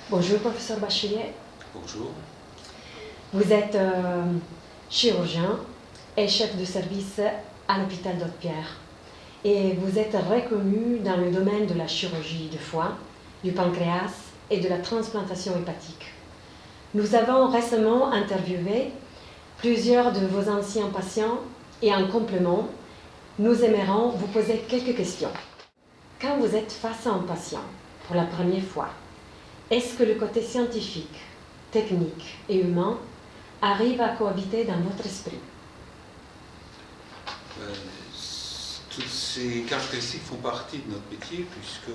Bonjour, professeur Bachelier. Bonjour. Vous êtes chirurgien et chef de service à l'hôpital d'Haute-Pierre. Et vous êtes reconnu dans le domaine de la chirurgie du foie, du pancréas et de la transplantation hépatique. Nous avons récemment interviewé plusieurs de vos anciens patients et en complément, nous aimerions vous poser quelques questions. Quand vous êtes face à un patient pour la première fois, est-ce que le côté scientifique, technique et humain arrive à cohabiter dans votre esprit? Toutes ces caractéristiques font partie de notre métier puisque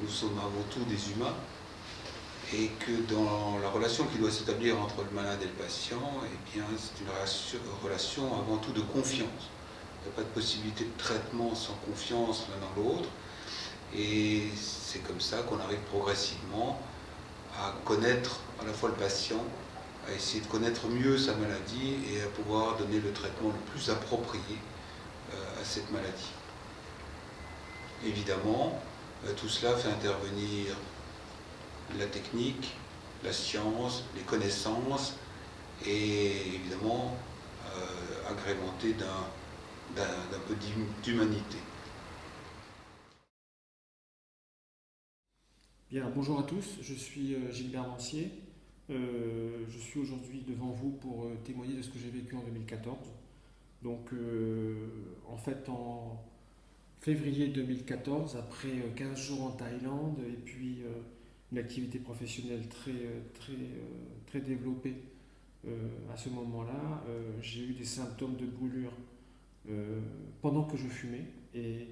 nous sommes avant tout des humains et que dans la relation qui doit s'établir entre le malade et le patient, eh bien, c'est une relation avant tout de confiance. Il n'y a pas de possibilité de traitement sans confiance l'un dans l'autre. Et c'est comme ça qu'on arrive progressivement à connaître à la fois le patient, à essayer de connaître mieux sa maladie et à pouvoir donner le traitement le plus approprié à cette maladie. Évidemment, tout cela fait intervenir la technique, la science, les connaissances et évidemment agrémenté d'un peu d'humanité. Bien, bonjour à tous, je suis Gilbert Lancier. Je suis aujourd'hui devant vous pour témoigner de ce que j'ai vécu en 2014. Donc, en fait, en février 2014, après 15 jours en Thaïlande et puis une activité professionnelle très développée à ce moment-là, j'ai eu des symptômes de brûlure pendant que je fumais et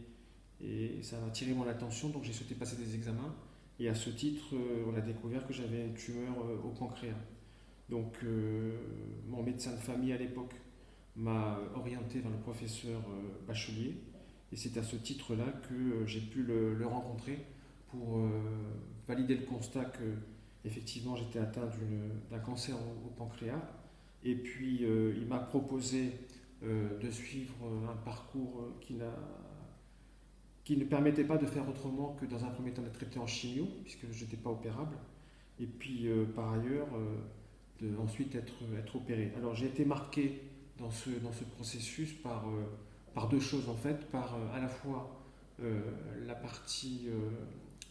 ça a attiré mon attention, donc j'ai souhaité passer des examens. Et à ce titre, on a découvert que j'avais une tumeur au pancréas. Donc, mon médecin de famille à l'époque m'a orienté vers le professeur Bachelier. Et c'est à ce titre-là que j'ai pu le rencontrer pour valider le constat que, effectivement, j'étais atteint d'un cancer au pancréas. Et puis, il m'a proposé de suivre un parcours qui ne permettait pas de faire autrement que dans un premier temps d'être traité en chimio, puisque je n'étais pas opérable, et puis par ailleurs ensuite être opéré. Alors j'ai été marqué dans ce processus par deux choses en fait, par à la fois la partie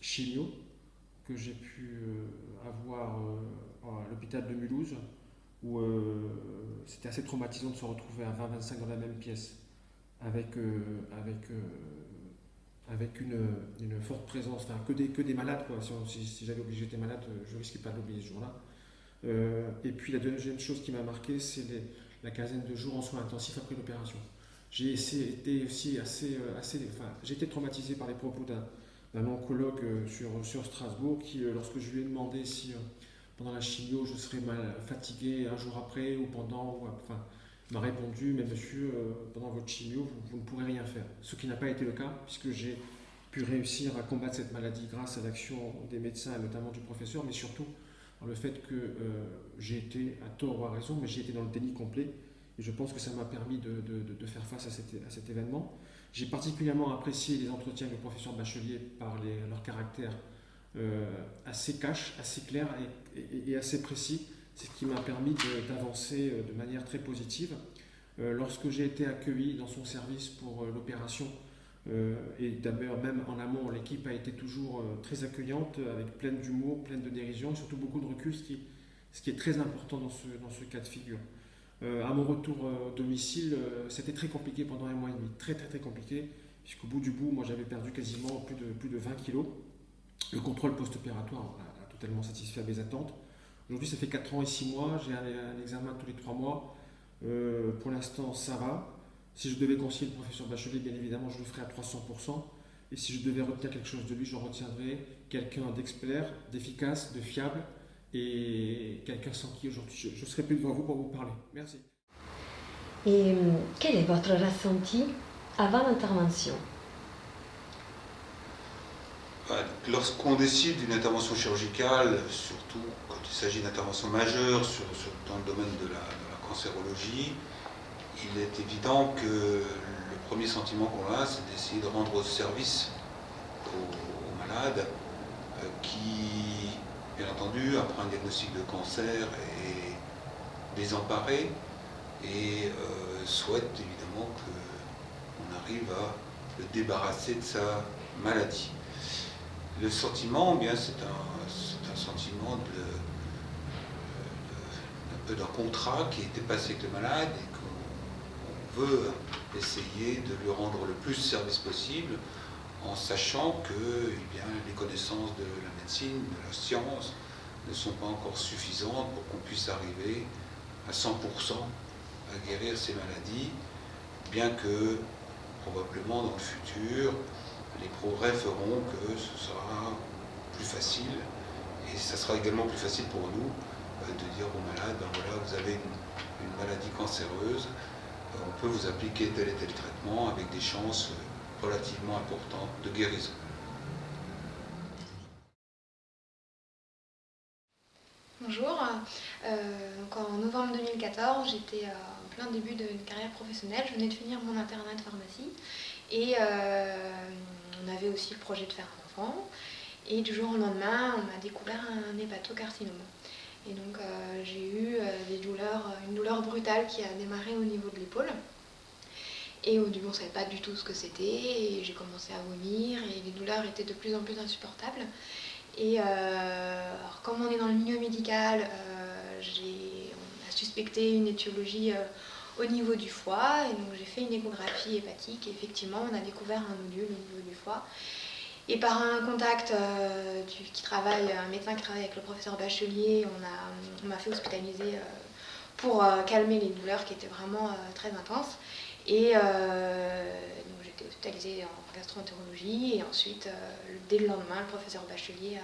chimio que j'ai pu avoir à l'hôpital de Mulhouse, où c'était assez traumatisant de se retrouver à 20-25 dans la même pièce, avec une forte présence, enfin que des malades, quoi. Si j'avais oublié j'étais malade, je ne risquais pas de l'oublier ce jour-là. Et puis la deuxième chose qui m'a marqué, c'est la quinzaine de jours en soins intensifs après l'opération. J'ai été aussi j'ai été traumatisé par les propos d'un oncologue sur Strasbourg qui, lorsque je lui ai demandé si pendant la chimio je serais mal fatigué un jour après ou pendant, enfin, m'a répondu, mais monsieur, pendant votre chimio, vous ne pourrez rien faire. Ce qui n'a pas été le cas, puisque j'ai pu réussir à combattre cette maladie grâce à l'action des médecins, et notamment du professeur, mais surtout le fait que j'ai été, à tort ou à raison, mais j'ai été dans le déni complet. Et je pense que ça m'a permis de faire face à cet événement. J'ai particulièrement apprécié les entretiens avec le professeur Bachelier par leur caractère assez cash, assez clair et assez précis. C'est ce qui m'a permis d'avancer de manière très positive. Lorsque j'ai été accueilli dans son service pour l'opération, et d'ailleurs même en amont, l'équipe a été toujours très accueillante, avec pleine d'humour, pleine de dérision et surtout beaucoup de recul, ce qui est très important dans ce cas de figure. À mon retour au domicile, c'était très compliqué pendant un mois et demi, très compliqué, puisqu'au bout du bout, moi j'avais perdu quasiment plus de 20 kilos. Le contrôle post-opératoire a totalement satisfait à mes attentes. Aujourd'hui, ça fait 4 ans et 6 mois, j'ai un examen tous les 3 mois. Pour l'instant, ça va. Si je devais conseiller le professeur Bachelier, bien évidemment, je le ferais à 300%. Et si je devais retenir quelque chose de lui, je retiendrais quelqu'un d'expert, d'efficace, de fiable et quelqu'un sans qui aujourd'hui je ne serais plus devant vous pour vous parler. Merci. Et quel est votre ressenti avant l'intervention? Lorsqu'on décide d'une intervention chirurgicale, surtout quand il s'agit d'interventions majeures dans le domaine de la cancérologie, il est évident que le premier sentiment qu'on a, c'est d'essayer de rendre service aux malades qui bien entendu, après un diagnostic de cancer, est désemparé et souhaite évidemment qu'on arrive à le débarrasser de sa maladie. Le sentiment, eh bien, c'est un sentiment un peu d'un contrat qui a été passé avec le malade et qu'on veut essayer de lui rendre le plus service possible en sachant que eh bien, les connaissances de la médecine, de la science ne sont pas encore suffisantes pour qu'on puisse arriver à 100% à guérir ces maladies, bien que probablement dans le futur, les progrès feront que ce sera plus facile et ça sera également plus facile pour nous de dire aux malades, ben voilà, vous avez une maladie cancéreuse, on peut vous appliquer tel et tel traitement avec des chances relativement importantes de guérison. Bonjour, en novembre 2014, j'étais en plein début d'une carrière professionnelle, je venais de finir mon internat de pharmacie et on avait aussi le projet de faire un enfant et du jour au lendemain on m'a découvert un hépatocarcinome. Et donc j'ai eu une douleur brutale qui a démarré au niveau de l'épaule. Et au début on ne savait pas du tout ce que c'était et j'ai commencé à vomir et les douleurs étaient de plus en plus insupportables. Et alors, comme on est dans le milieu médical, on a suspecté une étiologie au niveau du foie et donc j'ai fait une échographie hépatique et effectivement on a découvert un nodule au niveau du foie. Et par un contact un médecin qui travaille avec le professeur Bachelier, on m'a fait hospitaliser pour calmer les douleurs qui étaient vraiment très intenses. Et donc j'étais hospitalisée en gastro-entérologie et ensuite, dès le lendemain, le professeur Bachelier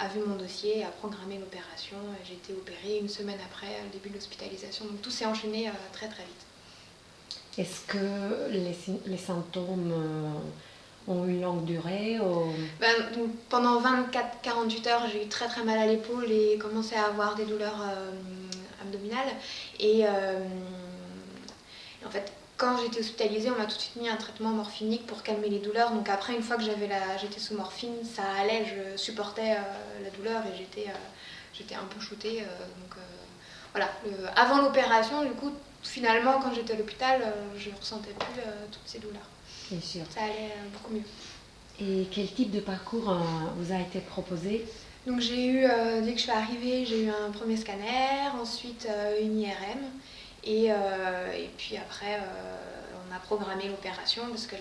a vu mon dossier, a programmé l'opération. J'ai été opérée une semaine après le début de l'hospitalisation. Donc tout s'est enchaîné très très vite. Est-ce que les symptômes ont une longue durée ou... Donc, pendant 24-48 heures, j'ai eu très très mal à l'épaule et commencé à avoir des douleurs abdominales. Et en fait, quand j'étais hospitalisée, on m'a tout de suite mis un traitement morphinique pour calmer les douleurs. Donc après, une fois que j'étais sous morphine, ça allait, je supportais la douleur et j'étais un peu shootée. Voilà. Avant l'opération, du coup, finalement, quand j'étais à l'hôpital, je ne ressentais plus toutes ces douleurs. Bien sûr. Ça allait beaucoup mieux. Et quel type de parcours vous a été proposé? Donc j'ai eu, dès que je suis arrivée, j'ai eu un premier scanner, ensuite une IRM. Et puis après, on a programmé l'opération parce que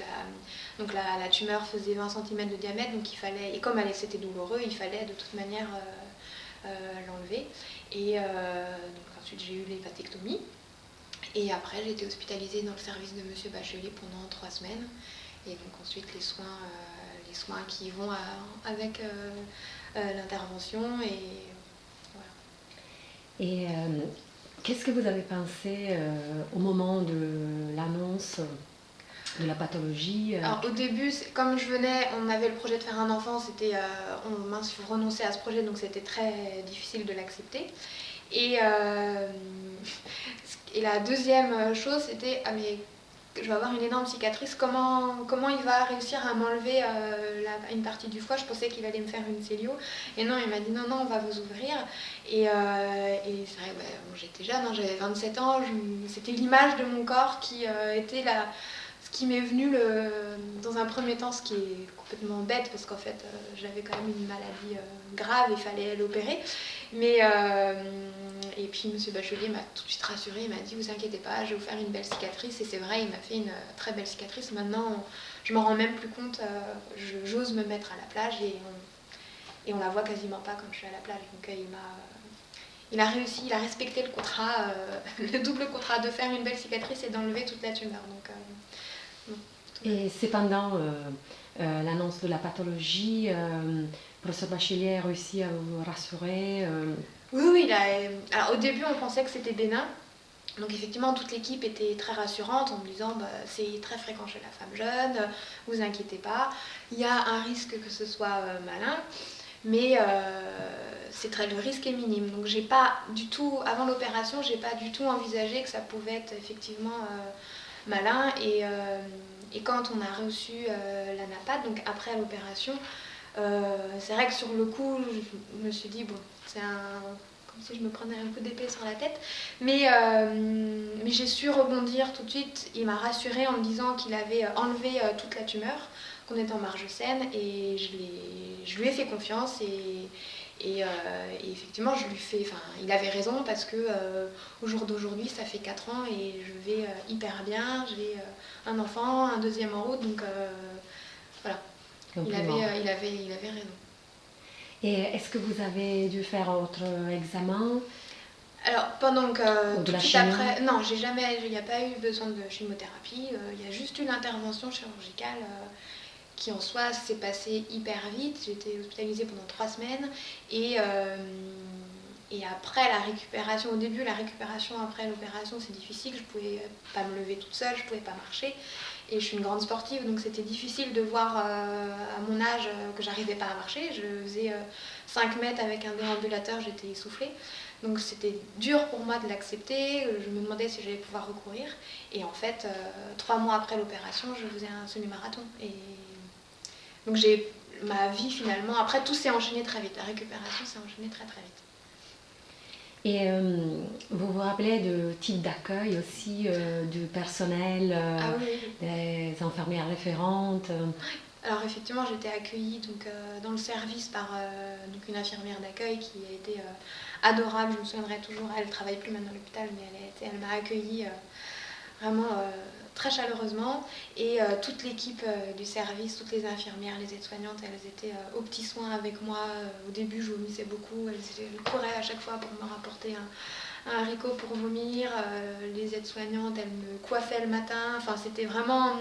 la tumeur faisait 20 cm de diamètre, donc il fallait, et comme c'était douloureux, il fallait de toute manière l'enlever. Et donc ensuite j'ai eu l'hépatectomie. Et après j'ai été hospitalisée dans le service de Monsieur Bachelier pendant 3 semaines. Et donc ensuite les soins qui vont avec l'intervention. Et voilà. Et qu'est-ce que vous avez pensé au moment de l'annonce de la pathologie? Alors au début, comme on avait le projet de faire un enfant, on renonçait à ce projet, donc c'était très difficile de l'accepter. Et la deuxième chose, c'était mais je vais avoir une énorme cicatrice, comment il va réussir à m'enlever une partie du foie? Je pensais qu'il allait me faire une cellio. Et non, il m'a dit non, on va vous ouvrir. Et c'est vrai, j'étais jeune, j'avais 27 ans, c'était l'image de mon corps qui était ce qui m'est venu dans un premier temps, ce qui est complètement bête, parce qu'en fait, j'avais quand même une maladie grave, il fallait l'opérer. Et puis M. Bachelier m'a tout de suite rassurée, il m'a dit vous inquiétez pas, je vais vous faire une belle cicatrice. Et c'est vrai, il m'a fait une très belle cicatrice. Maintenant, je m'en rends même plus compte, j'ose me mettre à la plage et on la voit quasiment pas quand je suis à la plage. Donc il a réussi, il a respecté le contrat, le double contrat de faire une belle cicatrice et d'enlever toute la tumeur. Et cependant, l'annonce de la pathologie, le professeur Bachelier a réussi à vous rassurer? Oui, alors au début on pensait que c'était bénin. Donc effectivement toute l'équipe était très rassurante en me disant c'est très fréquent chez la femme jeune, vous inquiétez pas, il y a un risque que ce soit malin, mais le risque est minime. Donc j'ai pas du tout, avant l'opération, j'ai pas du tout envisagé que ça pouvait être effectivement malin. Et quand on a reçu la NAPAD, donc après l'opération, C'est vrai que sur le coup, je me suis dit, bon, comme si je me prenais un coup d'épée sur la tête. Mais j'ai su rebondir tout de suite. Il m'a rassurée en me disant qu'il avait enlevé toute la tumeur, qu'on était en marge saine, et je lui ai fait confiance. Et effectivement, il avait raison parce que au jour d'aujourd'hui, ça fait 4 ans et je vais hyper bien. J'ai un enfant, un deuxième en route, donc voilà. Il avait raison. Et est-ce que vous avez dû faire autre examen? Alors, pendant que Ou de tout la de suite chimio? après, non, il n'y a pas eu besoin de chimiothérapie. Il y a juste une intervention chirurgicale qui en soi s'est passée hyper vite. J'ai été hospitalisée pendant 3 semaines et après la récupération, au début la récupération après l'opération c'est difficile, je pouvais pas me lever toute seule, je pouvais pas marcher et je suis une grande sportive donc c'était difficile de voir à mon âge que j'arrivais pas à marcher. Je faisais 5 mètres avec un déambulateur, j'étais essoufflée. Donc c'était dur pour moi de l'accepter, je me demandais si j'allais pouvoir recourir. Et en fait, 3 mois après l'opération, je faisais un semi-marathon. Et donc ma vie finalement, après tout s'est enchaîné très vite, la récupération s'est enchaînée très très vite. Et vous vous rappelez de type d'accueil aussi du personnel, Ah oui. des infirmières référentes? Alors effectivement, j'étais accueillie dans le service par une infirmière d'accueil qui a été adorable. Je me souviendrai toujours, elle ne travaille plus maintenant à l'hôpital, mais elle m'a accueillie vraiment très chaleureusement. Et toute l'équipe du service, toutes les infirmières, les aides-soignantes, elles étaient aux petits soins avec moi. Au début, je vomissais beaucoup. Elles couraient à chaque fois pour me rapporter un haricot pour vomir. Les aides-soignantes, elles me coiffaient le matin. Enfin, c'était vraiment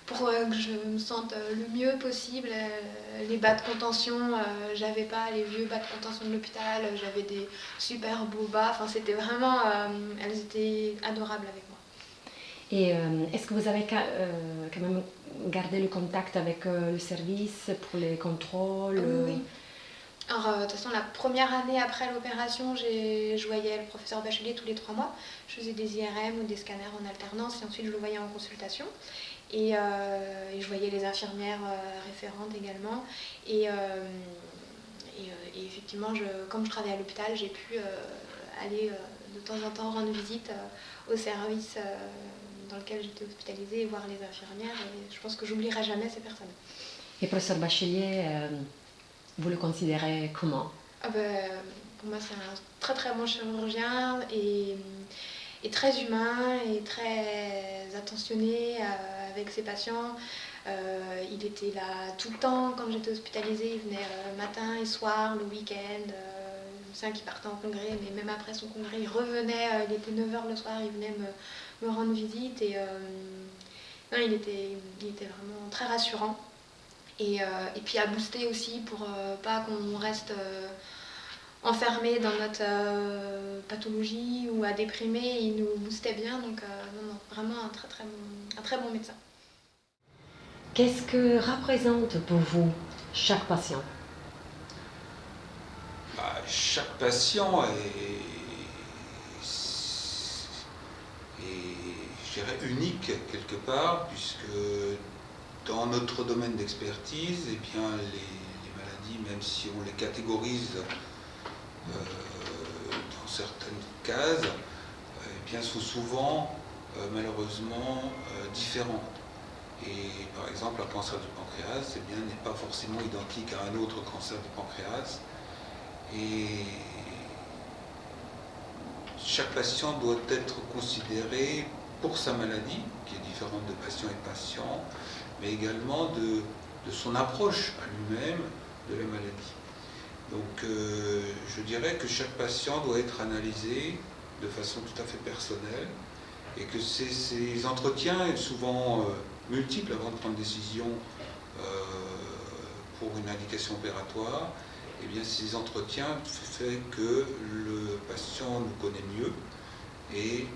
pour que je me sente le mieux possible. Les bas de contention, j'avais pas les vieux bas de contention de l'hôpital, j'avais des super beaux bas. Enfin, c'était vraiment, elles étaient adorables avec moi. Et est-ce que vous avez quand même gardé le contact avec le service pour les contrôles? Oui. Alors, de toute façon, la première année après l'opération, je voyais le professeur Bachelier tous les 3 mois. Je faisais des IRM ou des scanners en alternance et ensuite je le voyais en consultation. Et je voyais les infirmières référentes également. Et effectivement, comme je travaillais à l'hôpital, j'ai pu aller de temps en temps rendre visite au service dans lequel j'étais hospitalisée et voir les infirmières. Et je pense que j'oublierai jamais ces personnes. Et professeur Bachelier, vous le considérez comment? Pour moi, c'est un très très bon chirurgien et très humain et très attentionné avec ses patients. Il était là tout le temps quand j'étais hospitalisée, il venait matin et soir, le week-end. Je me souviens qu'il partait en congrès, mais même après son congrès, il revenait, il était 9h le soir, il venait me rendre visite. Et non, il était vraiment très rassurant. Et puis à booster aussi pour pas qu'on reste enfermé dans notre pathologie ou à déprimer. Il nous boostait bien, donc non, vraiment un très bon médecin. Qu'est-ce que représente pour vous chaque patient? Chaque patient est, je dirais, unique quelque part, puisque dans notre domaine d'expertise, eh bien, les maladies, même si on les catégorise dans certaines cases, eh bien, sont souvent malheureusement différents. Et par exemple, un cancer du pancréas eh bien, n'est pas forcément identique à un autre cancer du pancréas. Et chaque patient doit être considéré pour sa maladie, qui est différente de patient et patient, mais également de son approche à lui-même de la maladie. Donc je dirais que chaque patient doit être analysé de façon tout à fait personnelle et que ces entretiens, souvent multiples avant de prendre décision pour une indication opératoire, eh bien, ces entretiens font que le patient nous connaît mieux et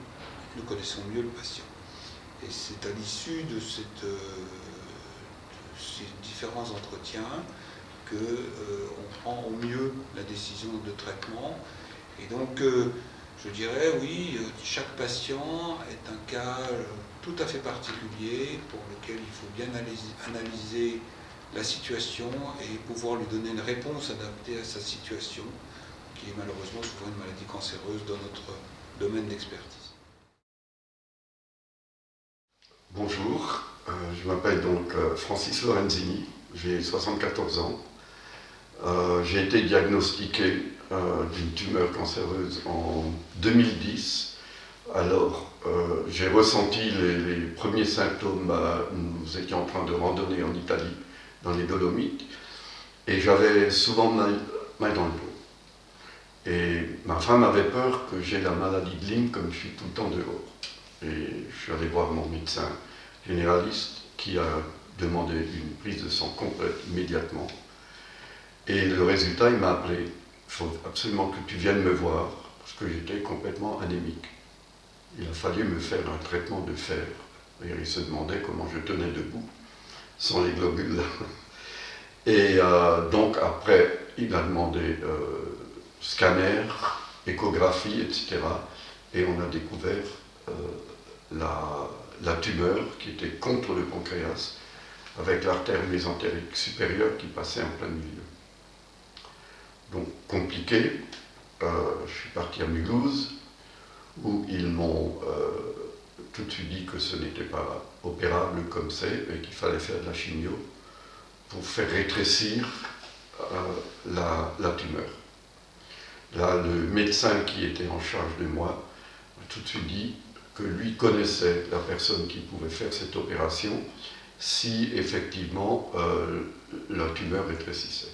nous connaissons mieux le patient. Et c'est à l'issue de ces différents entretiens qu'on prend au mieux la décision de traitement. Et donc, je dirais, oui, chaque patient est un cas tout à fait particulier pour lequel il faut bien analyser la situation et pouvoir lui donner une réponse adaptée à sa situation, qui est malheureusement souvent une maladie cancéreuse dans notre domaine d'expertise. Bonjour, je m'appelle donc Francis Lorenzini, j'ai 74 ans. J'ai été diagnostiqué d'une tumeur cancéreuse en 2010. Alors, j'ai ressenti les premiers symptômes, nous étions en train de randonner en Italie, dans les Dolomites, et j'avais souvent mal dans le dos. Et ma femme avait peur que j'ai la maladie de Lyme comme je suis tout le temps dehors. Et je suis allé voir mon médecin généraliste qui a demandé une prise de sang complète immédiatement. Et le résultat, il m'a appelé. Il faut absolument que tu viennes me voir, parce que j'étais complètement anémique. Il a fallu me faire un traitement de fer. Et il se demandait comment je tenais debout, sans les globules. Et donc après, il a demandé scanner, échographie, etc. Et on a découvert la tumeur qui était contre le pancréas, avec l'artère mésentérique supérieure qui passait en plein milieu. Donc compliqué, je suis parti à Mulhouse, où ils m'ont tout de suite dit que ce n'était pas opérable comme c'est, et qu'il fallait faire de la chimio pour faire rétrécir la tumeur. Là, le médecin qui était en charge de moi m'a tout de suite dit que lui connaissait la personne qui pouvait faire cette opération si effectivement la tumeur rétrécissait.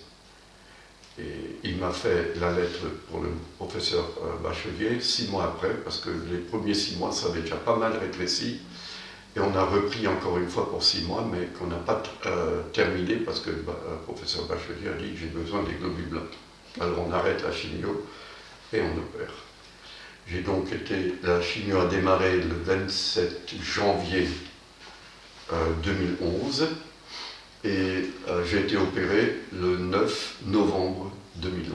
Et il m'a fait la lettre pour le professeur Bachelier 6 mois après, parce que les premiers 6 mois, ça avait déjà pas mal rétréci. Et on a repris encore une fois pour 6 mois, mais qu'on n'a pas terminé parce que le professeur Bachelier a dit que j'ai besoin des globules blancs. Alors on arrête la chimio et on opère. J'ai donc été, la chimio a démarré le 27 janvier 2011 et j'ai été opéré le 9 novembre 2011.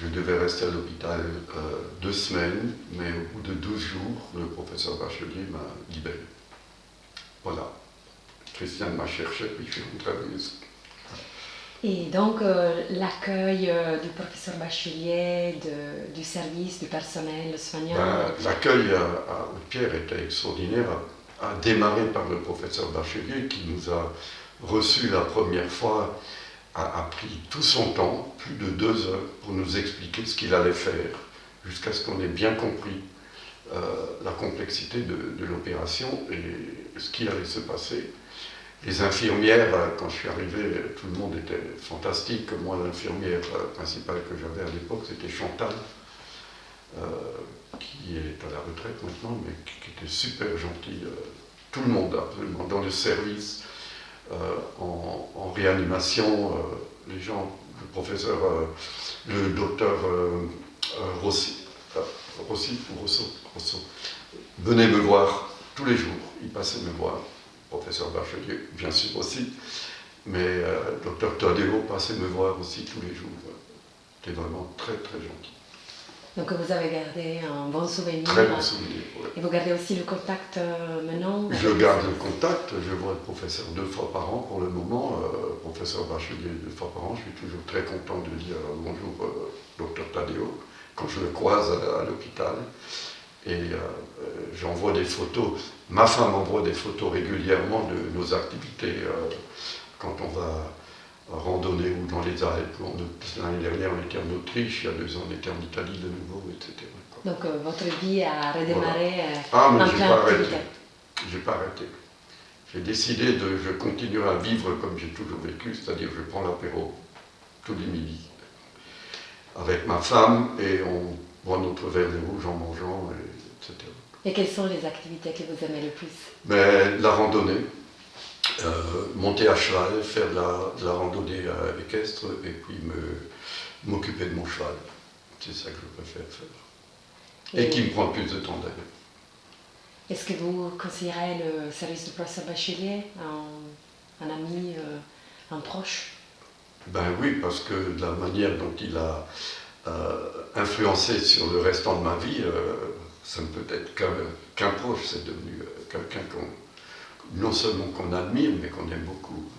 Je devais rester à l'hôpital 2 semaines, mais au bout de 12 jours, le professeur Bachelier m'a libéré. Voilà. Christiane m'a cherché, puis je suis rentré à Mulhouse. Et donc, l'accueil du professeur Bachelier, du service, du personnel soignant. L'accueil à Haute-Pierre était extraordinaire, a démarré par le professeur Bachelier qui nous a reçus la première fois, a pris tout son temps, plus de 2 heures, pour nous expliquer ce qu'il allait faire, jusqu'à ce qu'on ait bien compris la complexité de l'opération et ce qui allait se passer. Les infirmières, quand je suis arrivé, tout le monde était fantastique. Moi, l'infirmière principale que j'avais à l'époque, c'était Chantal, qui est à la retraite maintenant, mais qui était super gentille. Tout le monde, absolument, dans le service, en réanimation, les gens, le professeur, le docteur Rousseau, venait me voir tous les jours. Il passait me voir. Professeur Bachelier, bien sûr aussi, mais docteur Tadeo passait me voir aussi tous les jours. C'était vraiment très très gentil. Donc vous avez gardé un bon souvenir. Très bon souvenir, oui. Et vous gardez aussi le contact maintenant? Je garde le contact, je vois le professeur 2 fois par an pour le moment, professeur Bachelier 2 fois par an, je suis toujours très content de dire bonjour docteur Tadeo quand je le croise à l'hôpital. Et j'envoie des photos, ma femme envoie des photos régulièrement de nos activités quand on va randonner ou dans les Alpes. L'année dernière on était en Autriche, il y a 2 ans on était en Italie de nouveau, etc. Donc votre vie a redémarré voilà. en Mais plein activité. J'ai pas arrêté. J'ai décidé je continuerai à vivre comme j'ai toujours vécu, c'est-à-dire je prends l'apéro tous les midis avec ma femme et on boit notre verre de rouge en mangeant, etc. Et quelles sont les activités que vous aimez le plus? Mais la randonnée, monter à cheval, faire de la randonnée équestre et puis m'occuper de mon cheval. C'est ça que je préfère faire. Et qui me prend plus de temps d'ailleurs. Est-ce que vous considérez le service du professeur Bachelier un ami, un proche? Ben oui, parce que de la manière dont il a influencé sur le restant de ma vie, ça ne peut être qu'un proche, c'est devenu quelqu'un non seulement qu'on admire, mais qu'on aime beaucoup.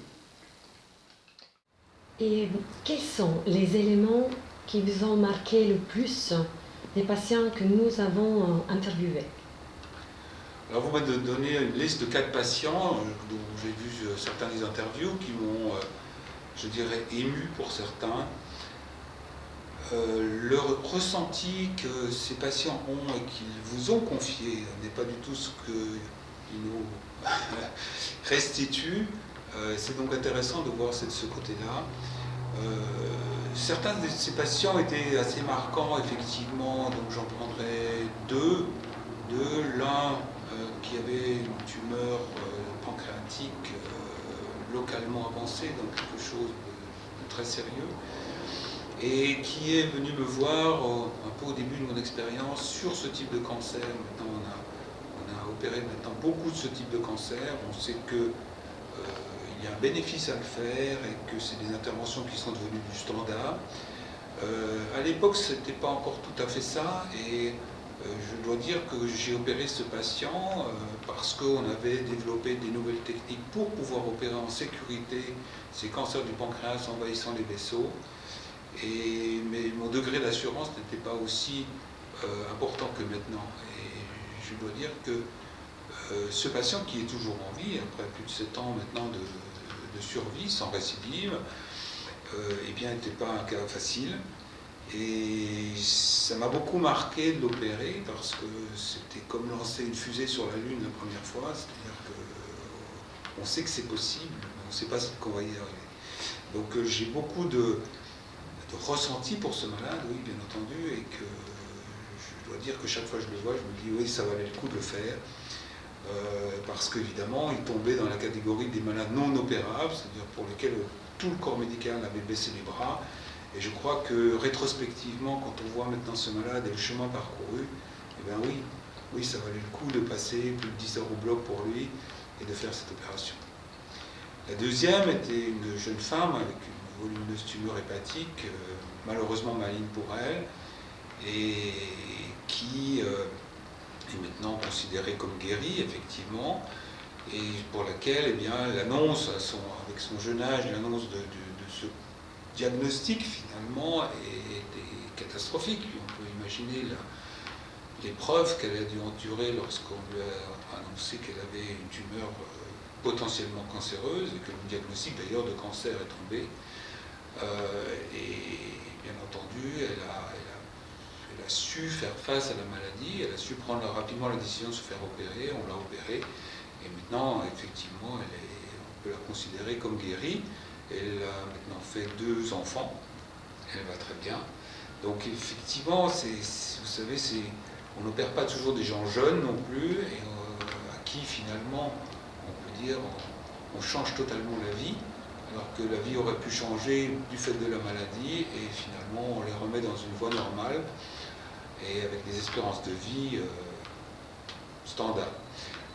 Et quels sont les éléments qui vous ont marqué le plus des patients que nous avons interviewés? Alors vous m'avez donné une liste de 4 patients dont j'ai vu certains des interviews qui m'ont, je dirais, ému pour certains. Le ressenti que ces patients ont et qu'ils vous ont confié n'est pas du tout ce qu'ils nous restituent. C'est donc intéressant de voir ce côté-là. Certains de ces patients étaient assez marquants, effectivement, donc j'en prendrai deux. L'un qui avait une tumeur pancréatique localement avancée, donc quelque chose de très sérieux, et qui est venu me voir un peu au début de mon expérience sur ce type de cancer. Maintenant, on a opéré maintenant beaucoup de ce type de cancer. On sait que il y a un bénéfice à le faire et que c'est des interventions qui sont devenues du standard. À l'époque, ce n'était pas encore tout à fait ça, et je dois dire que j'ai opéré ce patient parce qu'on avait développé des nouvelles techniques pour pouvoir opérer en sécurité ces cancers du pancréas envahissant les vaisseaux. Mais mon degré d'assurance n'était pas aussi important que maintenant. Et je dois dire que ce patient qui est toujours en vie, après plus de 7 ans maintenant de survie, sans récidive, eh bien, n'était pas un cas facile. Et ça m'a beaucoup marqué de l'opérer parce que c'était comme lancer une fusée sur la Lune la première fois, c'est-à-dire qu'on sait que c'est possible, mais on ne sait pas qu'on va y arriver. Donc j'ai beaucoup de ressenti pour ce malade, oui, bien entendu, et que je dois dire que chaque fois que je le vois, je me dis oui, ça valait le coup de le faire. Parce qu'évidemment, il tombait dans la catégorie des malades non opérables, c'est-à-dire pour lesquels tout le corps médical avait baissé les bras. Et je crois que rétrospectivement, quand on voit maintenant ce malade et le chemin parcouru, eh bien oui, ça valait le coup de passer plus de 10 heures au bloc pour lui et de faire cette opération. La deuxième était une jeune femme avec une volumineuse tumeur hépatique, malheureusement maligne pour elle, et qui est maintenant considérée comme guérie, effectivement, et pour laquelle, eh bien, l'annonce, avec son jeune âge, l'annonce de ce diagnostic, finalement, est catastrophique. On peut imaginer l'épreuve qu'elle a dû endurer lorsqu'on lui a annoncé qu'elle avait une tumeur potentiellement cancéreuse, et que le diagnostic, d'ailleurs, de cancer est tombé. Et bien entendu, elle a su faire face à la maladie, elle a su prendre rapidement la décision de se faire opérer, on l'a opérée, et maintenant, effectivement, on peut la considérer comme guérie. Elle a maintenant fait 2 enfants, elle va très bien. Donc effectivement, vous savez, on n'opère pas toujours des gens jeunes non plus, et à qui finalement, on peut dire, on change totalement la vie, alors que la vie aurait pu changer du fait de la maladie, et finalement on les remet dans une voie normale, et avec des espérances de vie standards.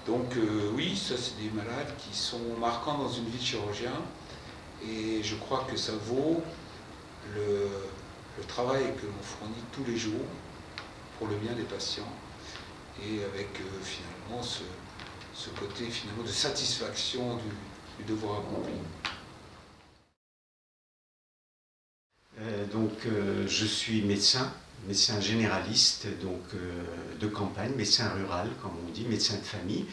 Donc oui, ça c'est des malades qui sont marquants dans une vie de chirurgien, et je crois que ça vaut le travail que l'on fournit tous les jours pour le bien des patients, et avec finalement ce côté finalement de satisfaction du devoir accompli. Je suis médecin généraliste, de campagne, médecin rural, comme on dit, médecin de famille.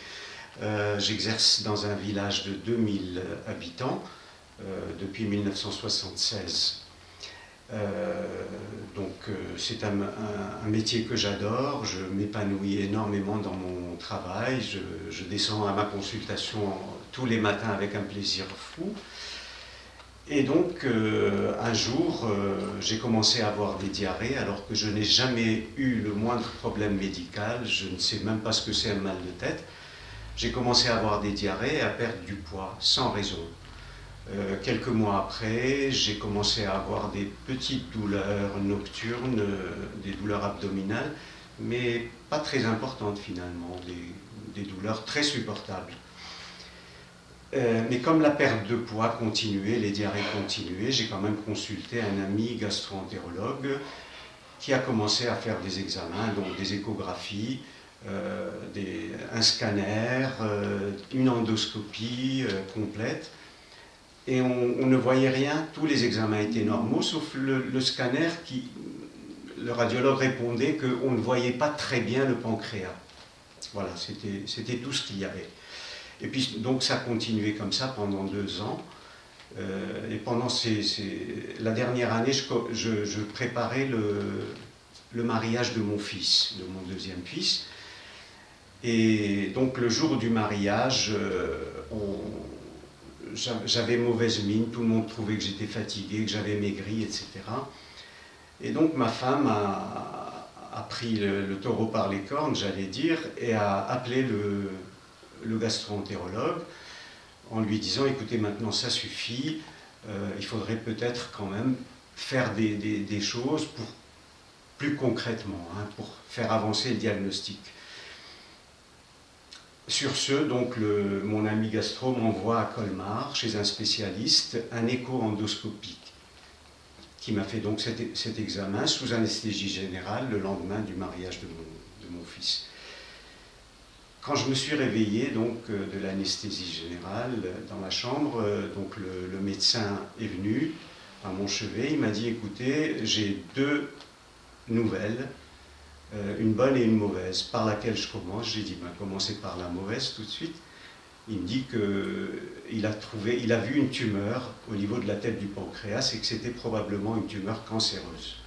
J'exerce dans un village de 2000 habitants depuis 1976. C'est un métier que j'adore, je m'épanouis énormément dans mon travail, je descends à ma consultation tous les matins avec un plaisir fou. Et donc, un jour, j'ai commencé à avoir des diarrhées alors que je n'ai jamais eu le moindre problème médical, je ne sais même pas ce que c'est un mal de tête. J'ai commencé à avoir des diarrhées et à perdre du poids, sans raison. Quelques mois après, j'ai commencé à avoir des petites douleurs nocturnes, des douleurs abdominales, mais pas très importantes finalement, des douleurs très supportables. Mais comme la perte de poids continuait, les diarrhées continuaient, j'ai quand même consulté un ami gastro-entérologue qui a commencé à faire des examens, donc des échographies, un scanner, une endoscopie complète. et on ne voyait rien, tous les examens étaient normaux, sauf le scanner le radiologue répondait qu'on ne voyait pas très bien le pancréas. Voilà, c'était tout ce qu'il y avait. Et puis donc ça continuait comme ça pendant 2 ans. Et pendant la dernière année, je préparais le mariage de mon fils, de mon deuxième fils. Et donc le jour du mariage, j'avais mauvaise mine, tout le monde trouvait que j'étais fatigué, que j'avais maigri, etc. Et donc ma femme a pris le taureau par les cornes, j'allais dire, et a appelé le gastro-entérologue en lui disant, écoutez, maintenant ça suffit, il faudrait peut-être quand même faire des choses plus concrètement, hein, pour faire avancer le diagnostic. Sur ce, donc mon ami gastro m'envoie à Colmar, chez un spécialiste, un écho endoscopique, qui m'a fait donc cet examen sous anesthésie générale le lendemain du mariage de mon fils. Quand je me suis réveillé donc, de l'anesthésie générale dans ma chambre, donc le médecin est venu à mon chevet, il m'a dit, écoutez, j'ai 2 nouvelles, une bonne et une mauvaise. Par laquelle je commence? J'ai dit, commencez par la mauvaise tout de suite. Il me dit qu'il a vu une tumeur au niveau de la tête du pancréas et que c'était probablement une tumeur cancéreuse.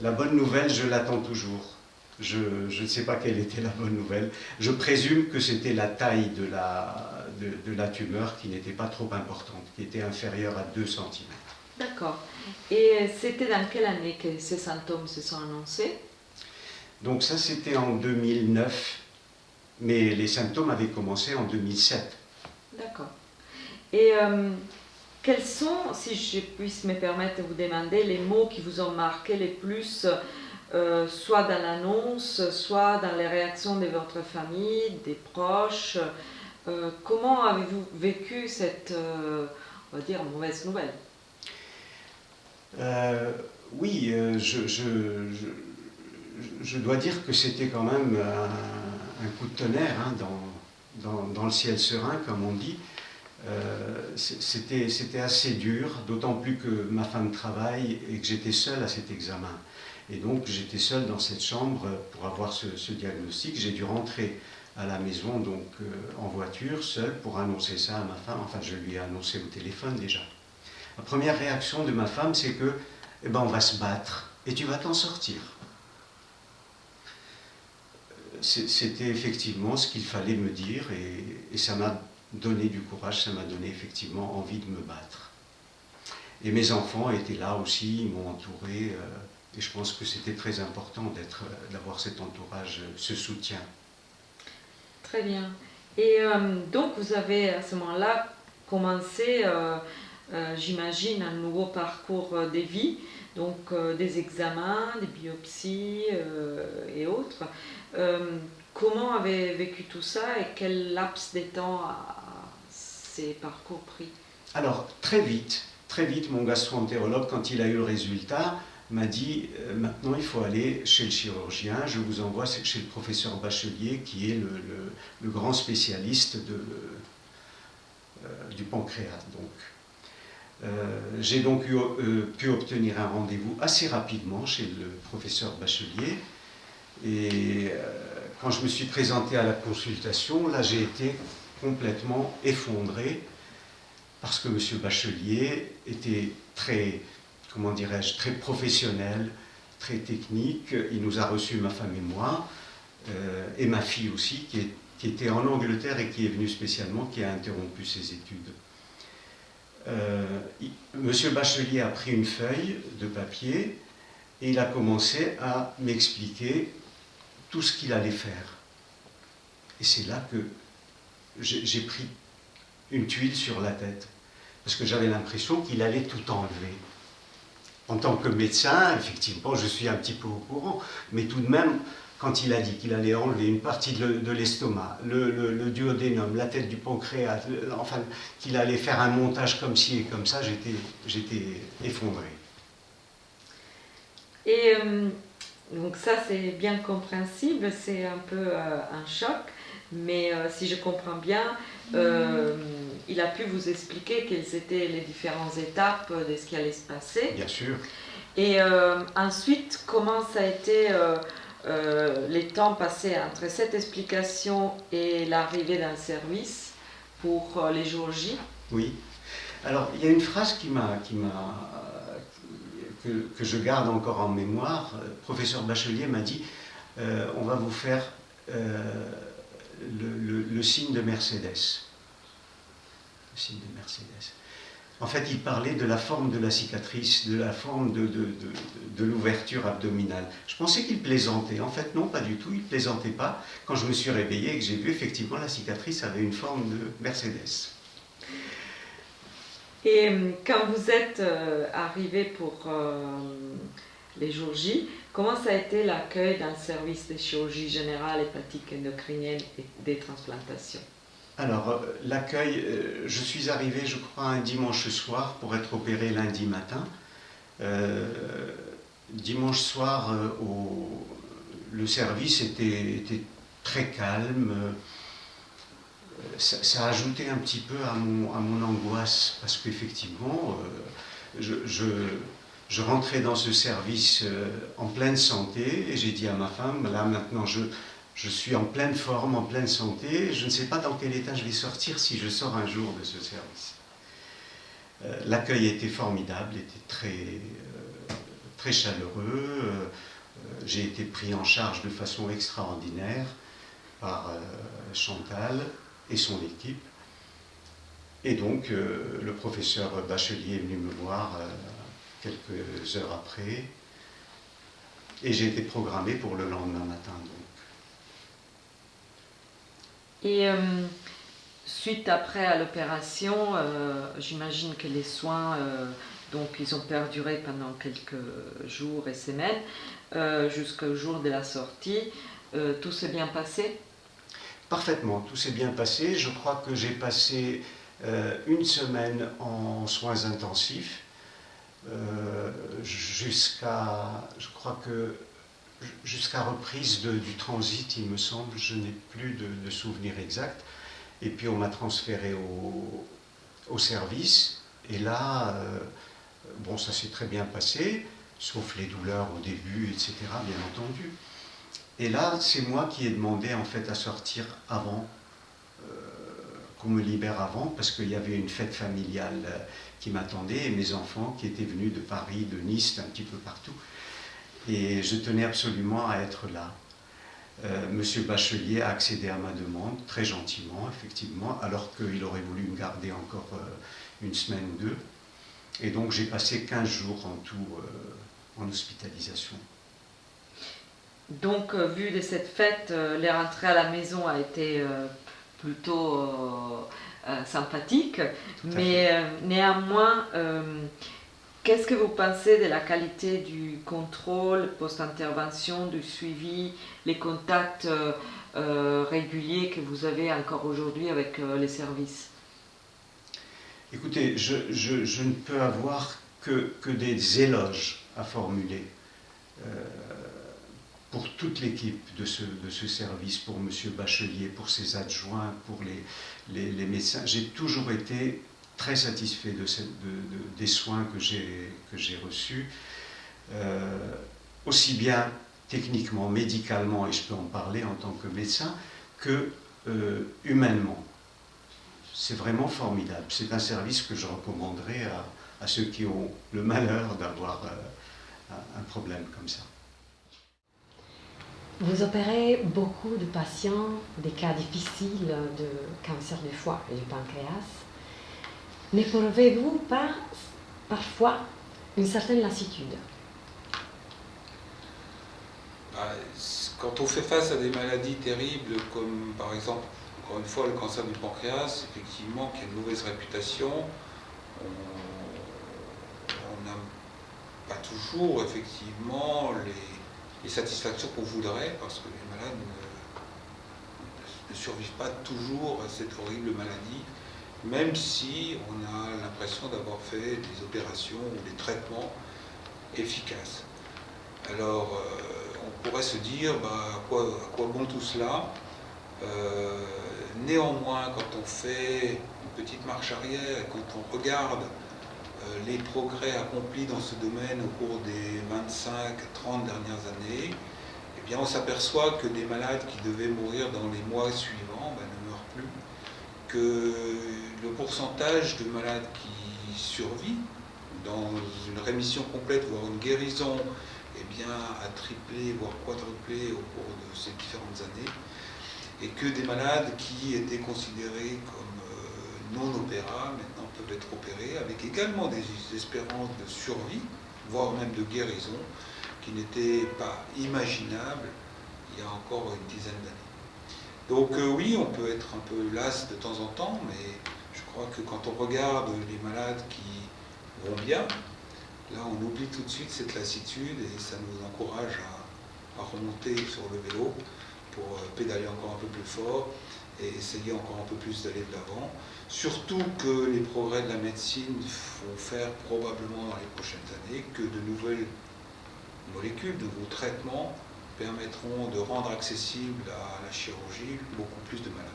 La bonne nouvelle, je l'attends toujours. Je ne sais pas quelle était la bonne nouvelle. Je présume que c'était la taille de la tumeur qui n'était pas trop importante, qui était inférieure à 2 cm. D'accord. Et c'était dans quelle année que ces symptômes se sont annoncés? Donc ça, c'était en 2009, mais les symptômes avaient commencé en 2007. D'accord. Et quels sont, si je puisse me permettre de vous demander, les mots qui vous ont marqué les plus, soit dans l'annonce, soit dans les réactions de votre famille, des proches? Comment avez-vous vécu cette, on va dire, mauvaise nouvelle? Oui, je dois dire que c'était quand même un coup de tonnerre, hein, dans le ciel serein, comme on dit. C'était assez dur, d'autant plus que ma femme travaille et que j'étais seul à cet examen. Et donc j'étais seul dans cette chambre pour avoir ce diagnostic. J'ai dû rentrer à la maison donc, en voiture, seul, pour annoncer ça à ma femme. Enfin, je lui ai annoncé au téléphone déjà. La première réaction de ma femme, c'est que, eh ben, on va se battre et tu vas t'en sortir. C'était effectivement ce qu'il fallait me dire et ça m'a donné du courage, ça m'a donné effectivement envie de me battre. Et mes enfants étaient là aussi, ils m'ont entouré et je pense que c'était très important d'avoir cet entourage, ce soutien. Très bien. Et donc vous avez à ce moment-là commencé, j'imagine, un nouveau parcours de vie, donc des examens, des biopsies et autres. Comment avez vécu tout ça et quel laps de temps a ces parcours pris? Alors, très vite, mon gastro-entérologue, quand il a eu le résultat, m'a dit maintenant il faut aller chez le chirurgien, je vous envoie chez le professeur Bachelier qui est le grand spécialiste du pancréas. J'ai donc pu obtenir un rendez-vous assez rapidement chez le professeur Bachelier et quand je me suis présenté à la consultation, là j'ai été complètement effondré parce que M. Bachelier était très, comment dirais-je, très professionnel, très technique. Il nous a reçus, ma femme et moi, et ma fille aussi, qui était en Angleterre et qui est venue spécialement, qui a interrompu ses études. Monsieur Bachelier a pris une feuille de papier et il a commencé à m'expliquer tout ce qu'il allait faire. Et c'est là que j'ai pris une tuile sur la tête, parce que j'avais l'impression qu'il allait tout enlever. En tant que médecin, effectivement, je suis un petit peu au courant, mais tout de même, quand il a dit qu'il allait enlever une partie de l'estomac, le duodénum, la tête du pancréas, enfin, qu'il allait faire un montage comme ci et comme ça, j'étais effondré. Et donc ça, c'est bien compréhensible, c'est un peu un choc. mais si je comprends bien, il a pu vous expliquer quelles étaient les différentes étapes de ce qui allait se passer. Bien sûr. Et ensuite, comment ça a été les temps passés entre cette explication et l'arrivée d'un service pour les jours J? Oui. Alors, il y a une phrase que je garde encore en mémoire. Le professeur Bachelier m'a dit on va vous faire le signe de Mercedes. Le signe de Mercedes. En fait, il parlait de la forme de la cicatrice, de la forme de l'ouverture abdominale. Je pensais qu'il plaisantait. En fait, non, pas du tout. Il ne plaisantait pas. Quand je me suis réveillé et que j'ai vu, effectivement, la cicatrice avait une forme de Mercedes. Et quand vous êtes arrivé pour les jours J, comment ça a été l'accueil d'un service de chirurgie générale, hépatique, endocrinienne et des transplantations? Alors, l'accueil, je suis arrivé, je crois, un dimanche soir pour être opéré lundi matin. Dimanche soir, le service était très calme. Ça a ajouté un petit peu à mon angoisse, parce qu'effectivement, je rentrais dans ce service en pleine santé, et j'ai dit à ma femme, là maintenant je suis en pleine forme, en pleine santé, je ne sais pas dans quel état je vais sortir si je sors un jour de ce service. L'accueil était formidable, était très chaleureux, j'ai été pris en charge de façon extraordinaire par Chantal et son équipe. Et donc le professeur Bachelier est venu me voir quelques heures après, et j'ai été programmé pour le lendemain matin. Donc. Et suite après à l'opération, j'imagine que les soins, donc ils ont perduré pendant quelques jours et semaines, jusqu'au jour de la sortie. Tout s'est bien passé? Parfaitement, tout s'est bien passé. Je crois que j'ai passé une semaine en soins intensifs, jusqu'à reprise du transit, il me semble. Je n'ai plus de souvenir exact. Et puis on m'a transféré au service, et là, bon, ça s'est très bien passé, sauf les douleurs au début, etc., bien entendu. Et là, c'est moi qui ai demandé en fait à sortir avant, qu'on me libère avant, parce qu'il y avait une fête familiale qui m'attendait, et mes enfants qui étaient venus de Paris, de Nice, un petit peu partout. Et je tenais absolument à être là. Monsieur Bachelier a accédé à ma demande, très gentiment, effectivement, alors qu'il aurait voulu me garder encore une semaine ou deux. Et donc j'ai passé 15 jours en tout en hospitalisation. Donc, vu de cette fête, les rentrées à la maison a été plutôt sympathique, mais néanmoins, qu'est-ce que vous pensez de la qualité du contrôle post-intervention, du suivi, les contacts réguliers que vous avez encore aujourd'hui avec les services? Écoutez, je ne peux avoir que des éloges à formuler pour toute l'équipe de ce service, pour M. Bachelier, pour ses adjoints, pour les médecins. J'ai toujours été très satisfait des soins que j'ai reçus, aussi bien techniquement, médicalement, et je peux en parler en tant que médecin, que humainement. C'est vraiment formidable. C'est un service que je recommanderais à ceux qui ont le malheur d'avoir un problème comme ça. Vous opérez beaucoup de patients, des cas difficiles de cancer du foie et du pancréas. N'éprouvez-vous pas parfois une certaine lassitude? Quand on fait face à des maladies terribles, comme par exemple, encore une fois, le cancer du pancréas, effectivement, qui a une mauvaise réputation, on n'a pas toujours, effectivement, les satisfactions qu'on voudrait, parce que les malades ne survivent pas toujours à cette horrible maladie, même si on a l'impression d'avoir fait des opérations ou des traitements efficaces. Alors, on pourrait se dire, à quoi bon tout cela? Néanmoins, quand on fait une petite marche arrière et quand on regarde les progrès accomplis dans ce domaine au cours des 25-30 dernières années, eh bien on s'aperçoit que des malades qui devaient mourir dans les mois suivants ne meurent plus, que le pourcentage de malades qui survivent dans une rémission complète, voire une guérison, a triplé, voire quadruplé au cours de ces différentes années, et que des malades qui étaient considérés comme non opérables, maintenant peuvent être opérés, avec également des espérances de survie, voire même de guérison, qui n'étaient pas imaginables il y a encore une dizaine d'années. Donc oui, on peut être un peu las de temps en temps, mais je crois que quand on regarde les malades qui vont bien, là on oublie tout de suite cette lassitude et ça nous encourage à remonter sur le vélo pour pédaler encore un peu plus fort et essayer encore un peu plus d'aller de l'avant. Surtout que les progrès de la médecine vont faire probablement dans les prochaines années que de nouvelles molécules, de nouveaux traitements permettront de rendre accessible à la chirurgie beaucoup plus de malades.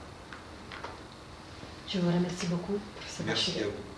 Je vous remercie beaucoup pour ce Merci à vous.